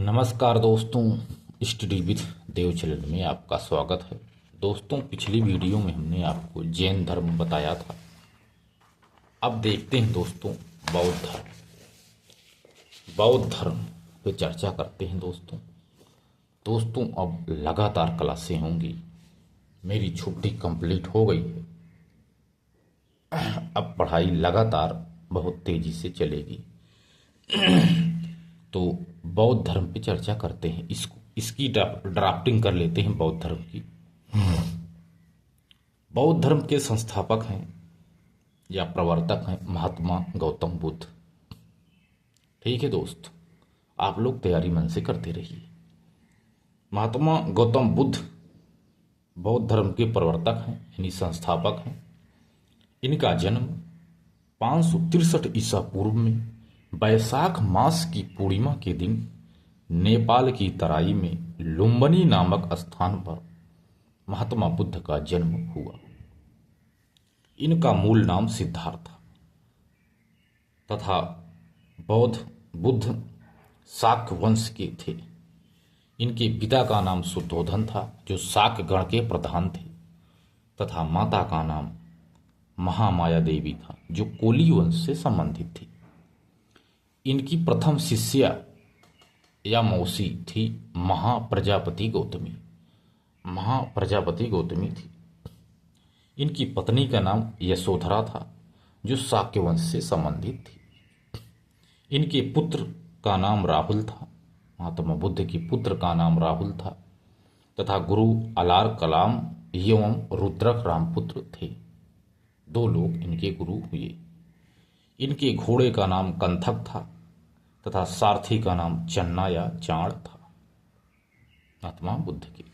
नमस्कार दोस्तों, study with Dev channel में आपका स्वागत है। दोस्तों, पिछली वीडियो में हमने आपको जैन धर्म बताया था। अब देखते हैं दोस्तों बौद्ध धर्म। बौद्ध धर्म पे चर्चा करते हैं दोस्तों अब लगातार क्लासें होंगी। मेरी छुट्टी कंप्लीट हो गई है। अब पढ़ाई लगातार बहुत तेजी से चलेगी। तो बौद्ध धर्म पे चर्चा करते हैं। इसकी ड्राफ्टिंग कर लेते हैं बौद्ध धर्म की। बौद्ध धर्म के संस्थापक हैं या प्रवर्तक हैं महात्मा गौतम बुद्ध। ठीक है दोस्त, आप लोग तैयारी मन से करते रहिए। महात्मा गौतम बुद्ध बौद्ध धर्म के प्रवर्तक हैं यानी संस्थापक हैं। इनका जन्म 563 ईसा पूर्व में वैशाख मास की पूर्णिमा के दिन नेपाल की तराई में लुम्बिनी नामक स्थान पर महात्मा बुद्ध का जन्म हुआ। इनका मूल नाम सिद्धार्थ था तथा बौद्ध बुद्ध शाक्य वंश के थे। इनके पिता का नाम शुद्धोधन था जो शाक्य गण के प्रधान थे तथा माता का नाम महामाया देवी था जो कोली वंश से संबंधित थी। इनकी प्रथम शिष्या या मौसी थी महाप्रजापति गौतमी। महाप्रजापति गौतमी थी। इनकी पत्नी का नाम यशोधरा था जो शाक्य वंश से संबंधित थी। इनके पुत्र का नाम राहुल था। महात्मा बुद्ध के पुत्र का नाम राहुल था तथा गुरु अलार कलाम एवं रुद्रक रामपुत्र थे। 2 लोग इनके गुरु हुए। इनके घोड़े का नाम कंथक था तथा सारथी का नाम चन्ना या चाण था। महात्मा बुद्ध के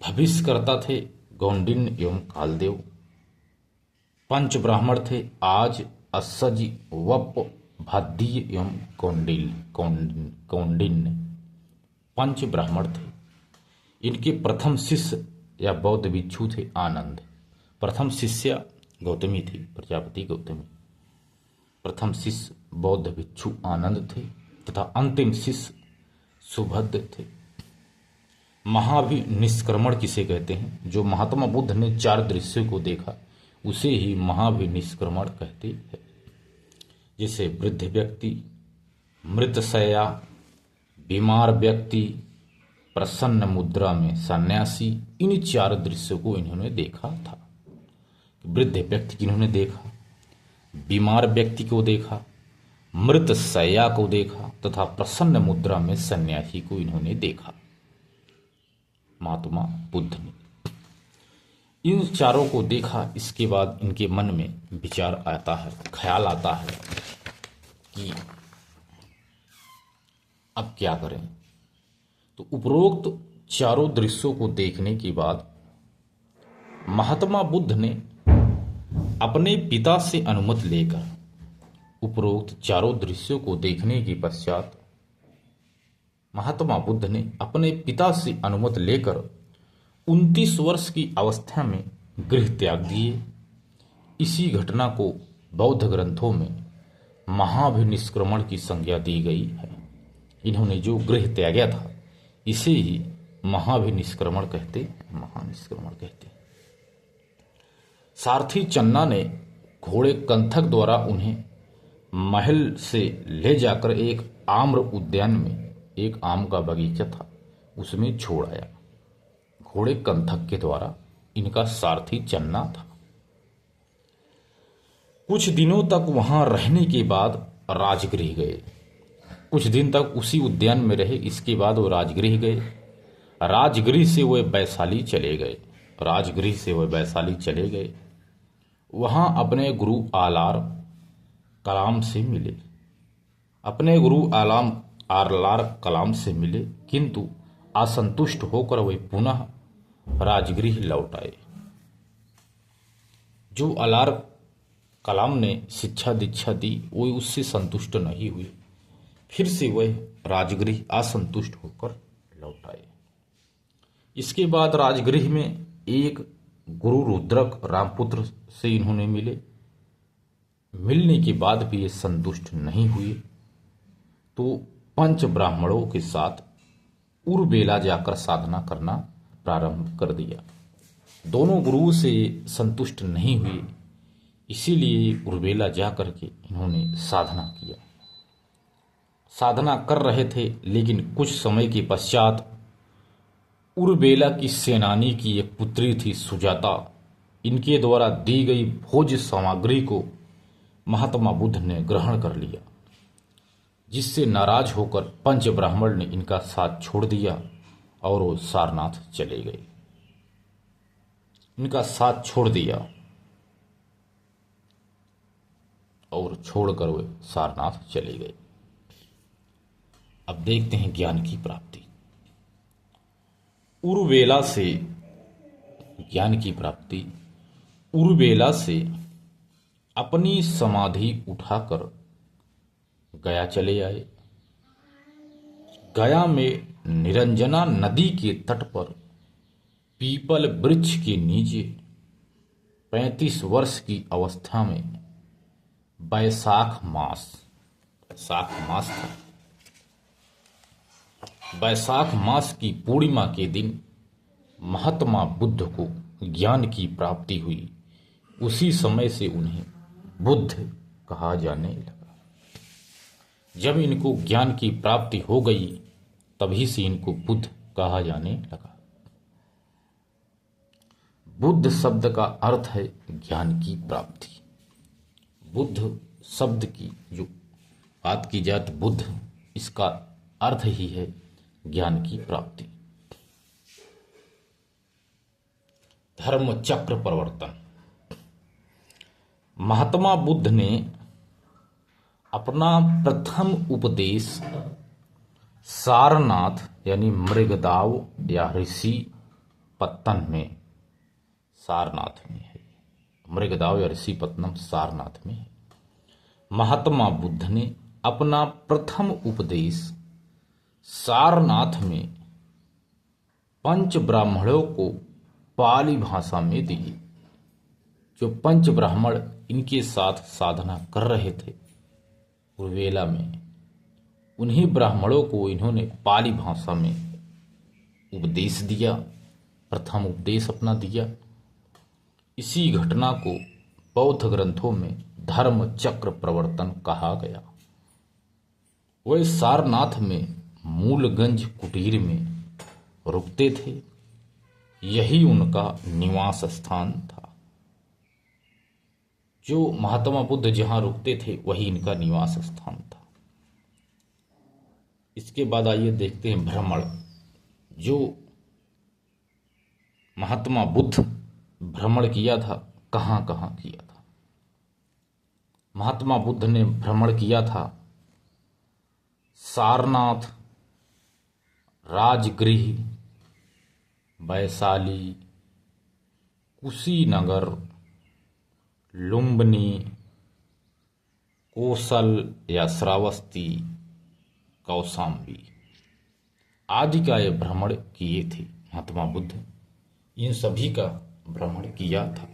भविष्यकर्ता थे गौंडिन्य एवं कालदेव। पंच ब्राह्मण थे आज, अस्सजी, वप, भाद्य एवं कौंडिन्य। पंच ब्राह्मण थे। इनके प्रथम शिष्य या बौद्ध भिक्षु थे आनंद। प्रथम शिष्या गौतमी थी, प्रजापति गौतमी। प्रथम शिष्य बौद्ध भिक्षु आनंद थे तथा अंतिम शिष्य सुभद्र थे। महाभिनिष्क्रमण किसे कहते हैं? जो महात्मा बुद्ध ने 4 दृश्यों को देखा उसे ही महाभिनिष्क्रमण कहते हैं। जैसे वृद्ध व्यक्ति, मृतशय्या, बीमार व्यक्ति, प्रसन्न मुद्रा में सन्यासी, इन 4 दृश्यों को इन्होंने देखा था। वृद्ध व्यक्ति को इन्होंने देखा, बीमार व्यक्ति को देखा, मृत शय्या को देखा तथा प्रसन्न मुद्रा में सन्यासी को इन्होंने देखा। महात्मा बुद्ध ने इन 4 को देखा। इसके बाद इनके मन में विचार आता है, ख्याल आता है कि अब क्या करें। तो उपरोक्त 4 दृश्यों को देखने के बाद महात्मा बुद्ध ने अपने पिता से अनुमति लेकर उपरोक्त 4 दृश्यों को देखने के पश्चात महात्मा बुद्ध ने अपने पिता से अनुमति लेकर 29 वर्ष की अवस्था में गृह त्याग दिए। इसी घटना को बौद्ध ग्रंथों में महाभिनिष्क्रमण की संज्ञा दी गई है। इन्होंने जो गृह त्यागा था इसे ही महाभिनिष्क्रमण कहते। सारथी चन्ना ने घोड़े कंथक द्वारा उन्हें महल से ले जाकर एक आम्र उद्यान में, एक आम का बगीचा था उसमें छोड़ आया। घोड़े कंथक के द्वारा इनका सारथी चन्ना था। कुछ दिनों तक वहां रहने के बाद राजगृह गए। कुछ दिन तक उसी उद्यान में रहे। इसके बाद वो राजगृह गए। राजगृह से वह वैशाली चले गए। वहां अपने गुरु आलार कलाम से मिले। किंतु असंतुष्ट होकर वे पुनः राजगृह लौट आए। जो अलार कलाम ने शिक्षा दीक्षा दी वो उससे संतुष्ट नहीं हुए। फिर से वह राजगृह असंतुष्ट होकर लौट आए। इसके बाद राजगृह में एक गुरु रुद्रक रामपुत्र से इन्होंने मिले। मिलने के बाद भी ये संतुष्ट नहीं हुए। तो पंच ब्राह्मणों के साथ उर्वेला जाकर साधना करना प्रारंभ कर दिया। दोनों गुरुओं से संतुष्ट नहीं हुए, इसीलिए उर्वेला जाकर के इन्होंने साधना किया। साधना कर रहे थे, लेकिन कुछ समय के पश्चात उर्वेला की सेनानी की एक पुत्री थी सुजाता, इनके द्वारा दी गई भोज्य सामग्री को महात्मा बुद्ध ने ग्रहण कर लिया, जिससे नाराज होकर पंच ब्राह्मण ने इनका साथ छोड़ दिया और वो सारनाथ चले गए। इनका साथ छोड़ दिया और छोड़कर वे सारनाथ चले गए। अब देखते हैं ज्ञान की प्राप्ति। उर्वेला से ज्ञान की प्राप्ति। उर्वेला से अपनी समाधि उठाकर गया चले आए। गया में निरंजना नदी के तट पर पीपल वृक्ष के नीचे 35 वर्ष की अवस्था में वैशाख मास था। वैशाख मास की पूर्णिमा के दिन महात्मा बुद्ध को ज्ञान की प्राप्ति हुई। उसी समय से उन्हें बुद्ध कहा जाने लगा। जब इनको ज्ञान की प्राप्ति हो गई, तभी से इनको बुद्ध कहा जाने लगा। बुद्ध शब्द का अर्थ है ज्ञान की प्राप्ति। बुद्ध शब्द की जो बात की जाए तो बुद्ध, इसका अर्थ ही है ज्ञान की प्राप्ति। धर्म चक्र परिवर्तन। महात्मा बुद्ध ने अपना प्रथम उपदेश सारनाथ यानी मृगदाव या ऋषि पत्तन में, सारनाथ में है। मृगदाव या ऋषि पत्तनम सारनाथ में है। महात्मा बुद्ध ने अपना प्रथम उपदेश सारनाथ में पंच ब्राह्मणों को पाली भाषा में दिए। जो पंच ब्राह्मण इनके साथ साधना कर रहे थे उर्वेला में, उन्हीं ब्राह्मणों को इन्होंने पाली भाषा में उपदेश दिया, प्रथम उपदेश अपना दिया। इसी घटना को बौद्ध ग्रंथों में धर्म चक्र प्रवर्तन कहा गया। वह सारनाथ में मूलगंज कुटीर में रुकते थे। यही उनका निवास स्थान था। जो महात्मा बुद्ध जहां रुकते थे वही इनका निवास स्थान था। इसके बाद आइए देखते हैं भ्रमण। जो महात्मा बुद्ध भ्रमण किया था, कहां कहां किया था। महात्मा बुद्ध ने भ्रमण किया था सारनाथ, राजगृह, वैशाली, कुशीनगर, लुम्बिनी, कोसल या श्रावस्ती, कौशाम्बी आदि का ये भ्रमण किए थे। महात्मा बुद्ध इन सभी का भ्रमण किया था।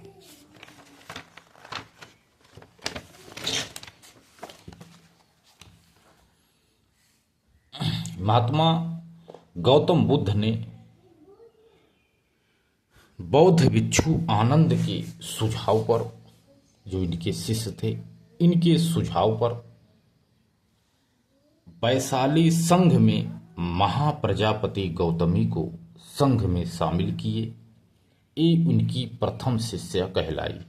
महात्मा गौतम बुद्ध ने बौद्ध भिक्षु आनंद के सुझाव पर, जो इनके शिष्य थे, इनके सुझाव पर वैशाली संघ में महाप्रजापति गौतमी को संघ में शामिल किए। ये उनकी प्रथम शिष्या कहलाई।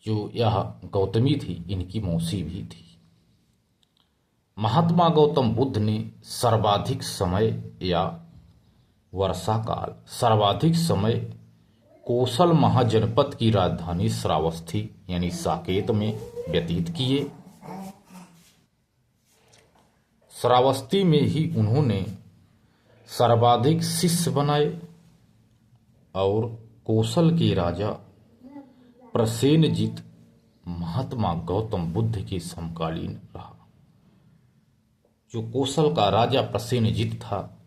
जो यह गौतमी थी, इनकी मौसी भी थी। महात्मा गौतम बुद्ध ने सर्वाधिक समय या वर्षा काल, सर्वाधिक समय कोसल महाजनपद की राजधानी श्रावस्ती यानी साकेत में व्यतीत किए। श्रावस्ती में ही उन्होंने सर्वाधिक शिष्य बनाए और कोसल के राजा प्रसेनजित महात्मा गौतम बुद्ध के समकालीन रहा। जो कोसल का राजा प्रसेनजित था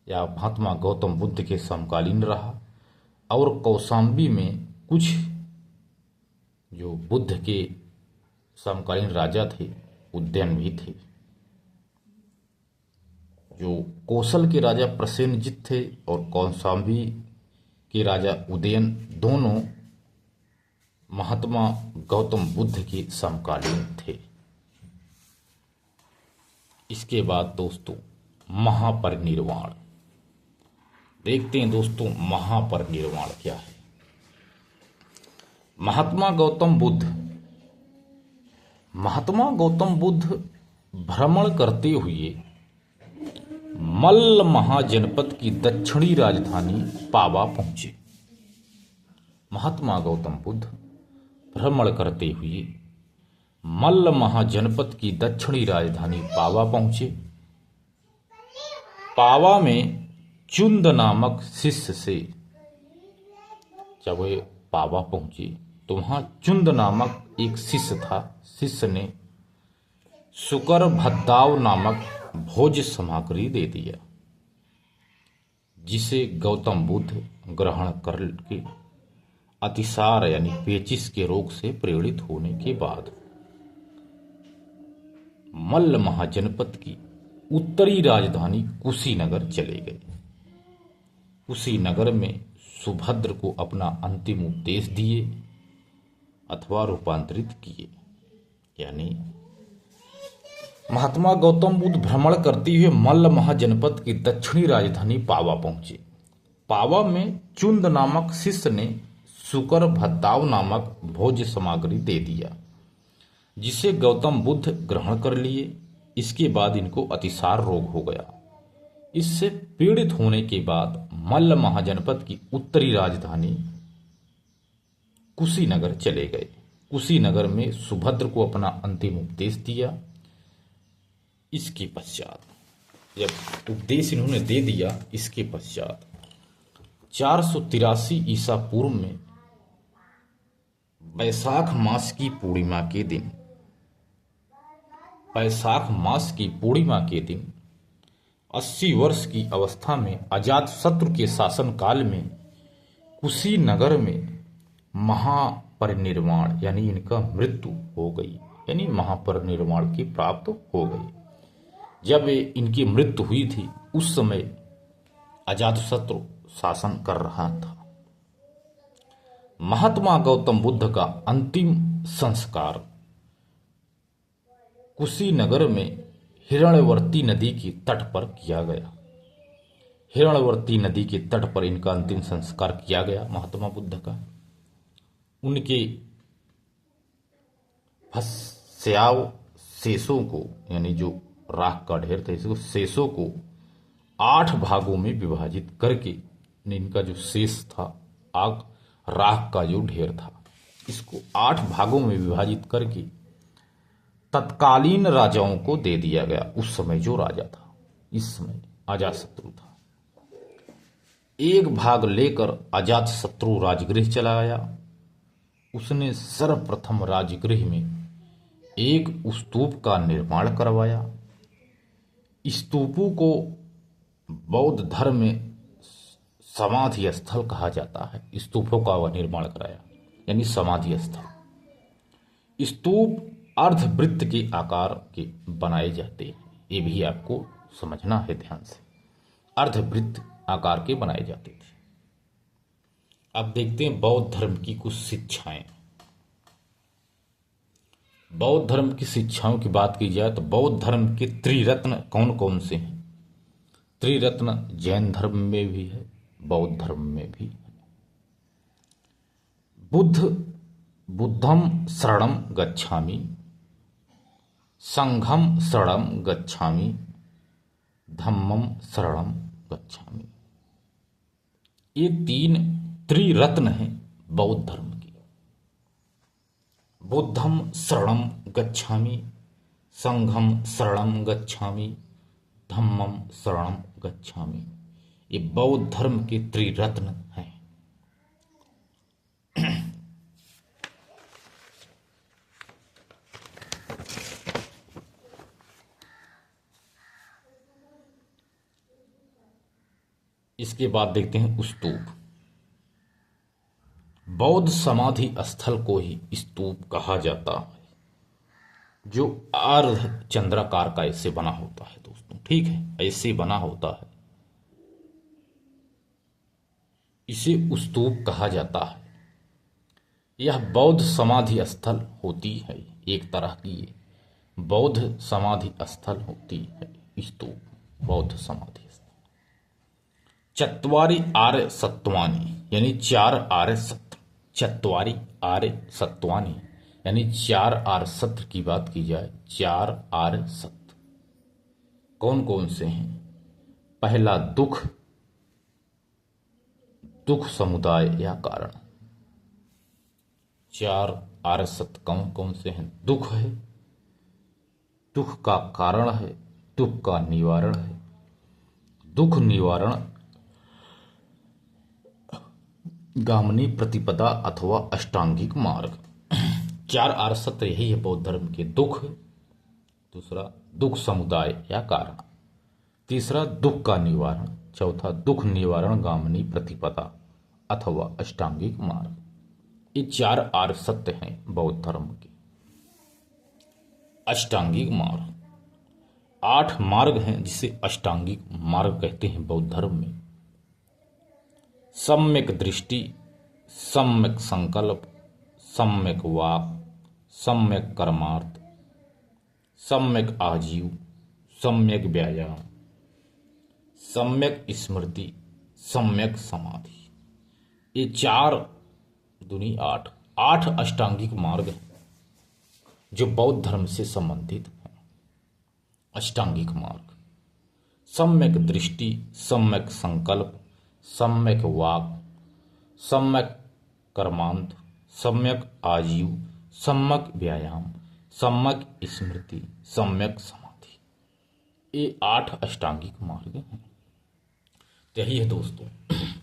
या महात्मा गौतम बुद्ध के समकालीन रहा। और कौशाम्बी में कुछ जो बुद्ध के समकालीन राजा थे, उद्यान भी थे। जो कोसल के राजा प्रसेनजित थे और कौशाम्बी के राजा उदयन दोनों महात्मा गौतम बुद्ध के समकालीन थे। इसके बाद दोस्तों महापरिनिर्वाण देखते हैं। दोस्तों महापरिनिर्वाण क्या है? महात्मा गौतम बुद्ध भ्रमण करते हुए मल्ल महाजनपद की दक्षिणी राजधानी पावा पहुंचे। महात्मा गौतम बुद्ध भ्रमण करते हुए मल्ल महाजनपद की दक्षिणी राजधानी पावा पहुंचे। पावा में चुंद नामक शिष्य से जब वे पावा पहुंचे तो वहां चुंद नामक एक शिष्य था। शिष्य ने शुकर भद्दाव नामक भोज सामग्री दे दिया, जिसे गौतम बुद्ध ग्रहण करके अतिसार यानी पेचिश के रोग से प्रेरित होने के बाद मल्ल महाजनपद की उत्तरी राजधानी कुशीनगर चले गए। कुशीनगर में सुभद्र को अपना अंतिम उपदेश दिए अथवा रूपांतरित किए। यानी महात्मा गौतम बुद्ध भ्रमण करते हुए मल्ल महाजनपद की दक्षिणी राजधानी पावा पहुंचे। पावा में चुंद नामक शिष्य ने शुकर भद्दाव नामक भोज्य सामग्री दे दिया, जिसे गौतम बुद्ध ग्रहण कर लिए। इसके बाद इनको अतिसार रोग हो गया। इससे पीड़ित होने के बाद मल्ल महाजनपद की उत्तरी राजधानी कुशीनगर चले गए। कुशीनगर में सुभद्र को अपना अंतिम उपदेश दिया। इसके पश्चात जब उपदेश इन्होंने दे दिया, इसके पश्चात 483 ईसा पूर्व में वैशाख मास की पूर्णिमा के दिन 80 वर्ष की अवस्था में अजातशत्रु के शासन काल में कुशीनगर में महापरिनिर्वाण यानी इनका मृत्यु हो गई, यानी महापरिनिर्वाण की प्राप्त हो गई। जब इनकी मृत्यु हुई थी उस समय अजातशत्रु शासन कर रहा था। महात्मा गौतम बुद्ध का अंतिम संस्कार कुशीनगर में हिरण्यवर्ती नदी के तट पर किया गया। हिरण्यवर्ती नदी के तट पर इनका अंतिम संस्कार किया गया महात्मा बुद्ध का। उनके भस्याव शेषों को, यानी जो राख का ढेर था, इसको शेषों को 8 भागों में विभाजित करके इनका जो शेष था, आग राख का जो ढेर था, इसको 8 भागों में विभाजित करके तत्कालीन राजाओं को दे दिया गया। उस समय जो राजा था, इस समय अजातशत्रु था। एक भाग लेकर अजातशत्रु राजगृह चला गया। उसने सर्वप्रथम राजगृह में एक स्तूप का निर्माण करवाया। स्तूपों को बौद्ध धर्म में समाधि स्थल कहा जाता है। स्तूपों का वह निर्माण कराया, यानी समाधि स्थल। स्तूप अर्धवृत्त के आकार के बनाए जाते हैं, ये भी आपको समझना है ध्यान से। अर्धवृत्त आकार के बनाए जाते थे। अब देखते हैं बौद्ध धर्म की कुछ शिक्षाएं। बौद्ध धर्म की शिक्षाओं की बात की जाए तो बौद्ध धर्म के त्रिरत्न कौन कौन से हैं? त्रिरत्न जैन धर्म में भी है, बौद्ध धर्म में भी है। बुद्धम शरणम गच्छामि, संघम शरणम गच्छामि, धम्मम शरणम गच्छामि। ये 3 त्रिरत्न हैं बौद्ध धर्म के। बुद्धम शरणम गच्छामि, संघम शरणम गच्छामि, धम्मम शरणम गच्छामि। ये बौद्ध धर्म के त्रिरत्न हैं। इसके बाद देखते हैं स्तूप। बौद्ध समाधि स्थल को ही स्तूप कहा जाता है, जो अर्ध चंद्राकार का इससे बना होता है दोस्तों। ठीक है, ऐसे बना होता है। इसे स्तूप कहा जाता है। यह बौद्ध समाधि स्थल होती है, एक तरह की ये बौद्ध समाधि स्थल होती है स्तूप, बौद्ध समाधि स्थल। चत्वारि आर्य सत्वानि यानी चार आर्य सत्य, चत्वारि आर्य सत्वानि यानी चार आर्य सत्य की बात की जाए, चार आर्य सत्य कौन कौन से हैं? पहला दुख, दुख समुदाय या कारण। चार आर्य सत्य कौन कौन से हैं? दुख है, दुख का कारण है, दुख का निवारण है, दुख निवारण गामनी प्रतिपदा अथवा अष्टांगिक मार्ग। चार आर्य सत्य यही है बौद्ध धर्म के। दुख, दूसरा दुख समुदाय या कारण, तीसरा दुख का निवारण, चौथा दुख निवारण गामनी प्रतिपदा अथवा अष्टांगिक मार्ग। ये चार आर्य सत्य हैं बौद्ध धर्म के। अष्टांगिक मार्ग, 8 मार्ग हैं जिसे अष्टांगिक मार्ग कहते हैं बौद्ध धर्म में। सम्यक दृष्टि, सम्यक संकल्प, सम्यक वाक, सम्यक कर्मार्थ, सम्यक आजीव, सम्यक व्यायाम, सम्यक स्मृति, सम्यक समाधि। ये चार दुनी 8 अष्टांगिक मार्ग हैं जो बौद्ध धर्म से संबंधित हैं। अष्टांगिक मार्ग, सम्यक दृष्टि, सम्यक संकल्प, सम्यक वाक, सम्यक कर्मांत, सम्यक आजीव, सम्यक व्यायाम, सम्यक स्मृति, सम्यक समाधि। ये 8 अष्टांगिक मार्ग हैं। यही है दोस्तों।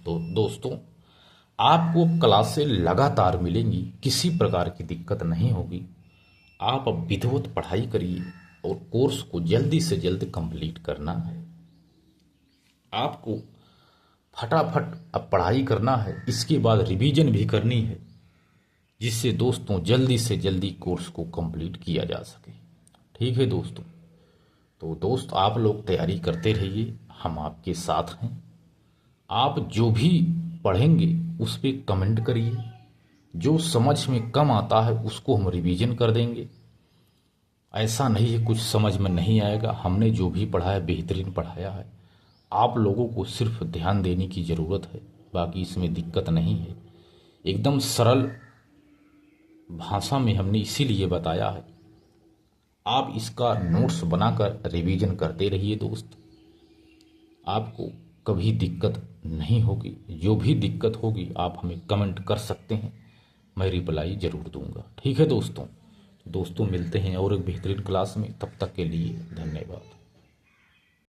तो दोस्तों, आपको क्लासें लगातार मिलेंगी, किसी प्रकार की दिक्कत नहीं होगी। आप अब विधिवत पढ़ाई करिए और कोर्स को जल्दी से जल्द कंप्लीट करना है। आपको फटाफट अब पढ़ाई करना है, इसके बाद रिवीजन भी करनी है, जिससे दोस्तों जल्दी से जल्दी कोर्स को कंप्लीट किया जा सके। ठीक है दोस्तों। तो दोस्त आप लोग तैयारी करते रहिए, हम आपके साथ हैं। आप जो भी पढ़ेंगे उस पर कमेंट करिए। जो समझ में कम आता है उसको हम रिवीजन कर देंगे। ऐसा नहीं है कुछ समझ में नहीं आएगा, हमने जो भी पढ़ा है बेहतरीन पढ़ाया है। आप लोगों को सिर्फ ध्यान देने की ज़रूरत है, बाकी इसमें दिक्कत नहीं है। एकदम सरल भाषा में हमने इसीलिए बताया है। आप इसका नोट्स बनाकर रिवीजन करते रहिए दोस्त, आपको कभी दिक्कत नहीं होगी। जो भी दिक्कत होगी आप हमें कमेंट कर सकते हैं, मैं रिप्लाई ज़रूर दूंगा। ठीक है दोस्तों। मिलते हैं और एक बेहतरीन क्लास में, तब तक के लिए धन्यवाद।